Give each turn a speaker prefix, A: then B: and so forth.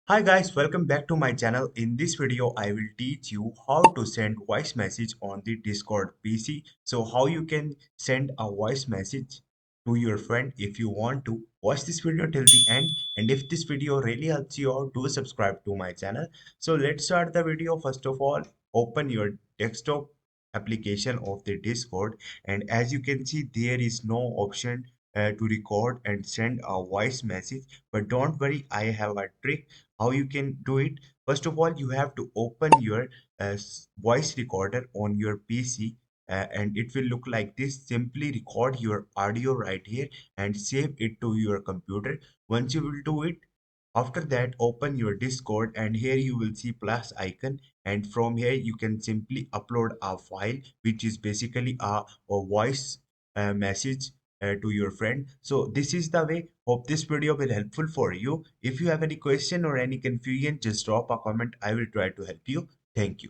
A: Hi guys, welcome back to my channel. In this video, I will teach you how to send voice message on the Discord PC. So how you can send a voice message to your friend if you want to. Watch this video till the end. And if this video really helps you out, do subscribe to my channel. So let's start the video. First of all, open your desktop application of the Discord. And as you can see, there is no option to record and send a voice message. But don't worry, I have a trick how you can do it. First of all, you have to open your voice recorder on your PC, and it will look like this. Simply record your audio right here and save it to your computer. Once you will do it, after that open your Discord, and here you will see plus icon, and from here you can simply upload a file which is basically a voice message to your friend. So this is the way. Hope this video will helpful for you. If you have any question or any confusion, just drop a comment. I will try to help you. Thank you.